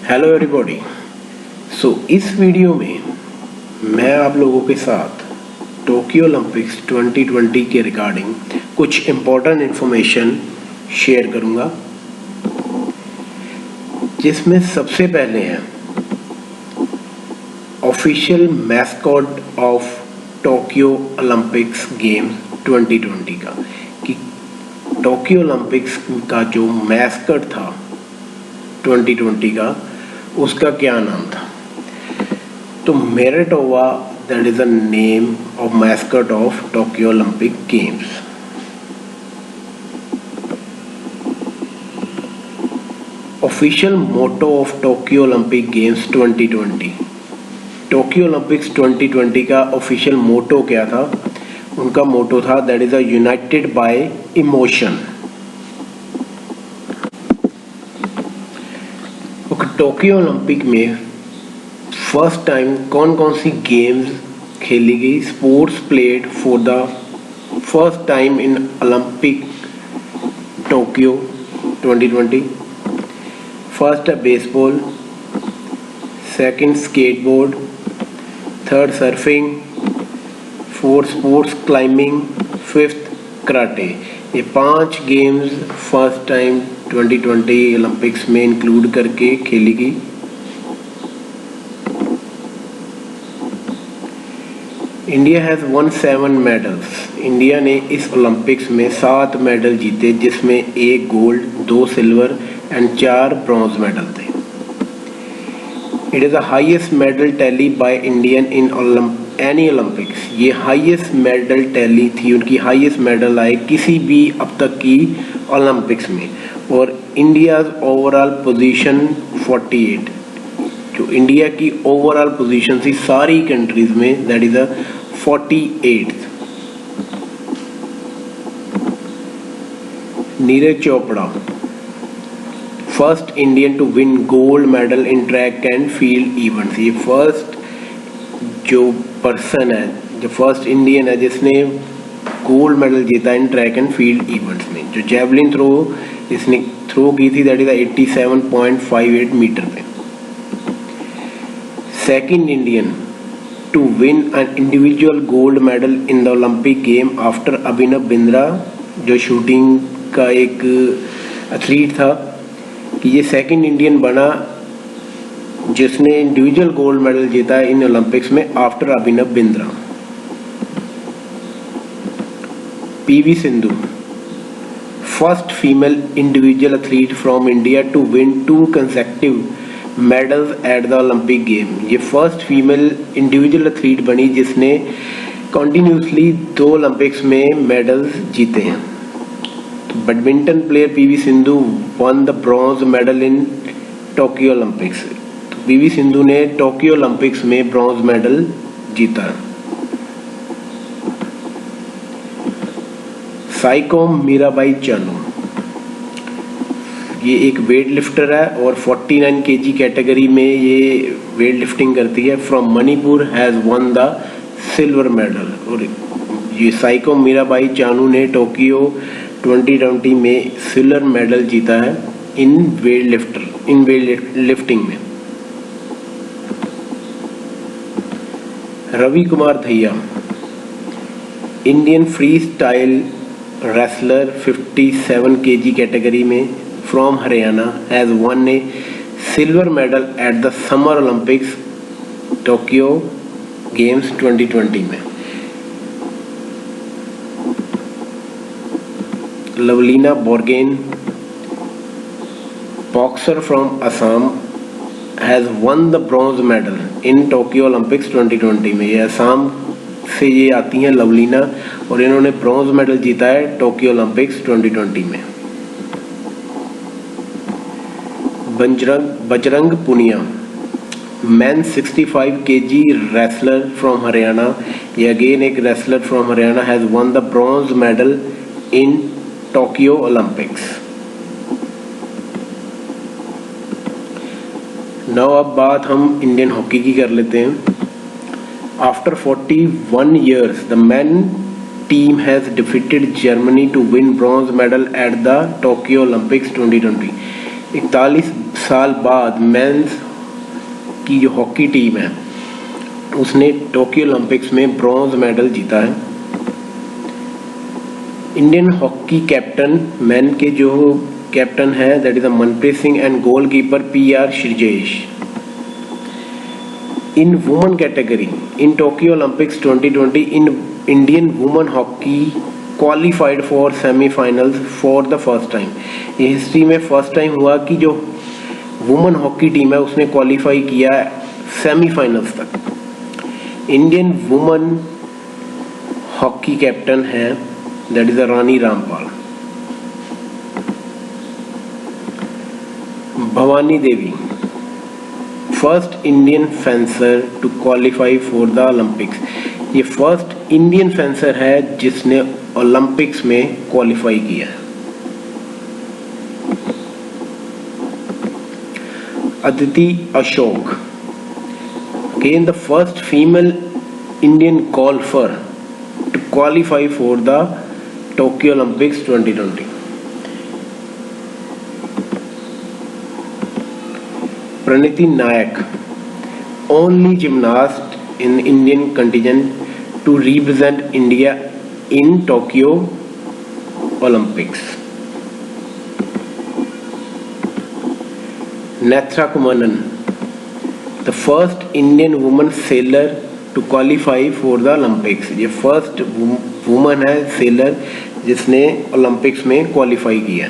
Hello everybody. इस video में मैं आप लोगों के साथ टोक्यो ओलंपिक्स 2020 के रिगार्डिंग कुछ इम्पोर्टेंट इन्फॉर्मेशन शेयर करूंगा, जिसमें सबसे पहले है official mascot of Tokyo Olympics games 2020 का, कि टोक्यो ओलंपिक्स का जो मैस्कट था 2020 का, उसका क्या नाम था। तो Miraitowa, that is the name of mascot of Tokyo Olympic games. Official motto of Tokyo Olympic games 2020। Tokyo Olympics 2020 का ऑफिशियल मोटो क्या था? उनका मोटो था that is a united by emotion. Tokyo Olympic में फर्स्ट टाइम कौन कौन सी games खेली गई? Sports played for the first time in Olympic Tokyo 2020। First है baseball, second skateboard, third surfing, fourth sports climbing, fifth karate. ये 5 games first time 2020 Olympics में include करके खेली गई। India has won 7 medals. India ने इस ओलंपिक्स में 7 medal जीते, जिसमें 1 gold, 2 silver and 4 bronze medal थे। It is the highest medal tally by Indian in any Olympics. ये हाईएस्ट मेडल टैली थी, उनकी हाईएस्ट मेडल आए किसी भी अब तक की ओलंपिक्स में। और इंडिया ओवरऑल पोजीशन 48, जो इंडिया की ओवरऑल पोजीशन थी सारी कंट्रीज में, that is 48th। Neeraj Chopra, first Indian to win gold medal in track and field events. ये फर्स्ट जो पर्सन है, जो फर्स्ट इंडियन है जिसने गोल्ड मेडल जीता in track and field events में। जो जेवलिन थ्रो इसने थ्रो की थी, दैट इज 87.58 मीटर पे। Second Indian to win an individual gold medal in the Olympic game after Abhinav Bindra, जो शूटिंग का एक एथलीट था, कि ये सेकंड इंडियन बना जिसने इंडिविजुअल गोल्ड मेडल जीता इन ओलंपिक्स में after Abhinav Bindra. PV Sindhu, first female individual athlete from India to win 2 consecutive medals at the Olympic game. ये फर्स्ट फीमेल इंडिविजुअल एथलीट बनी जिसने कंटिन्यूसली 2 ओलंपिक्स में मेडल्स जीते हैं। Badminton player PV Sindhu won the bronze medal in Tokyo Olympics. तो PV Sindhu ने Tokyo Olympics में bronze medal जीता। साइकोम मीराबाई चानू, ये एक वेट लिफ्टर है और 49 kg कैटेगरी में ये वेट लिफ्टिंग करती है। From Manipur has one the silver medal. और ये साइकोम मीराबाई चानू ने टोक्यो 2020 में सिल्वर मेडल जीता है इन वेट लिफ्टिंग में। Ravi Kumar Dahiya, Indian freestyle wrestler 57 kg category में from Haryana, has won a silver medal at the summer Olympics Tokyo games 2020 में। Lovlina Borgohain, boxer from Assam, has won the bronze medal in Tokyo Olympics 2020 में। ये असम से ये आती हैं लवलीना, और इन्होंने ब्रॉन्ज मेडल जीता है टोक्यो ओलंपिक्स 2020 में। Bajrang Punia, man 65 kg wrestler from Haryana, ये अगेन एक wrestler from Haryana, has won the bronze medal in Tokyo Olympics. Now अब बात हम इंडियन हॉकी की कर लेते हैं। After 41 years, the men team has defeated Germany to win bronze medal at the Tokyo Olympics 2020। 41 साल बाद मेंस की जो हॉकी टीम है उसने टोक्यो ओलंपिक्स में ब्रॉन्ज मेडल जीता है। इंडियन हॉकी कैप्टन मैन के जो कैप्टन है that is Manpreet Singh and goalkeeper PR Sreejesh. In women category in Tokyo Olympics 2020 in Indian women hockey qualified for semifinals for the first time. ये history में first time हुआ कि जो वुमेन हॉकी टीम है उसने क्वालिफाई किया सेमीफाइनल्स तक। इंडियन वुमेन हॉकी कैप्टन है that is Rani Rampal. Bhavani Devi first Indian fencer to qualify for the Olympics. ये फर्स्ट इंडियन फेंसर है जिसने ओलंपिक्स में क्वालिफाई किया। Aditi Ashok again the first female Indian golfer to qualify for the Tokyo Olympics 2020. Praniti Nayak, only gymnast in Indian contingent to represent India in Tokyo Olympics. Netra Kumanan, the first Indian woman sailor to qualify for the Olympics. ये first woman है sailor जिसने Olympics में qualify किया।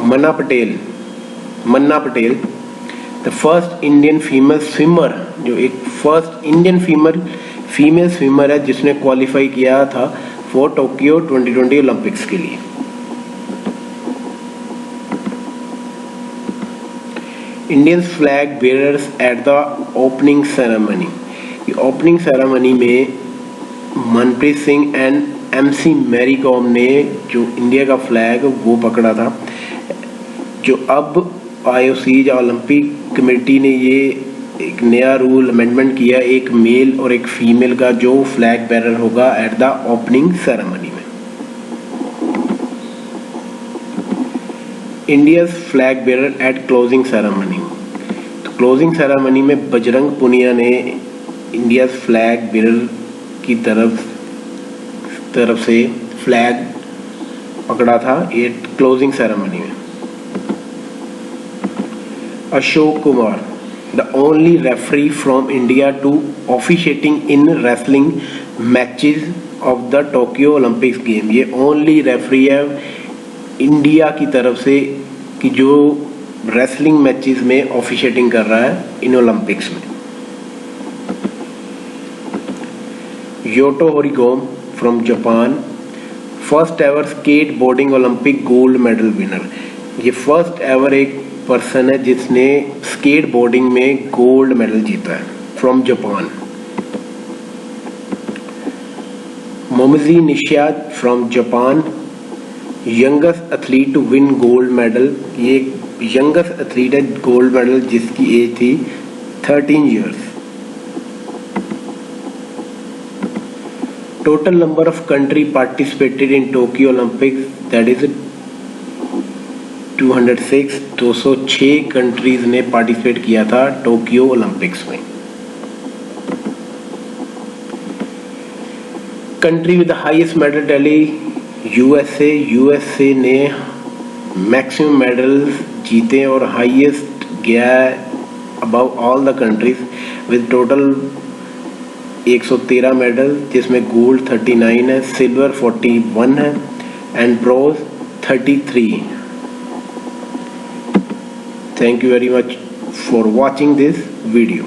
Maana Patel the first Indian female swimmer, जो एक first Indian female swimmer है जिसने qualify किया था फॉर टोक्यो 2020 ओलंपिक्स के लिए। Indian flag bearers at the opening ceremony. ये ओपनिंग सेरेमनी में मनप्रीत सिंह एंड MC मैरी कॉम ने जो इंडिया का फ्लैग वो पकड़ा था। जो अब IOC या ओलंपिक कमेटी ने ये एक नया रूल अमेंडमेंट किया, एक मेल और एक फीमेल का जो फ्लैग बेयरर होगा एट द ओपनिंग सेरेमनी में। India's flag bearer at closing ceremony. तो क्लोजिंग सेरेमनी में बजरंग पुनिया ने इंडियाज फ्लैग बेयरर की तरफ से फ्लैग पकड़ा था ये क्लोजिंग सेरेमनी में। Ashok Kumar the only referee from India to officiating in wrestling matches of the Tokyo Olympics game. ये ओनली रेफरी है इंडिया की तरफ से कि जो रेसलिंग मैचेस में ऑफिशिएटिंग कर रहा है इन ओलंपिक्स में। Yuto Horigome from Japan first ever skateboarding Olympic gold medal winner. ये फर्स्ट एवर एक पर्सन है जिसने स्केट बोर्डिंग में गोल्ड मेडल जीता है from Japan. Momiji Nishiya from Japan youngest athlete to win gold medal. ये youngest athlete है gold medal जिसकी एज थी 13 years. Total number of country participated in Tokyo Olympics that is 206। 206 countries ने participate किया था Tokyo Olympics में। Country with the highest medal tally USA ने maximum medals जीते और हाईएस्ट गया above all the countries with total 113 medal, जिसमें gold 39 है, सिल्वर 41 है and bronze 33। Thank you very much for watching this video.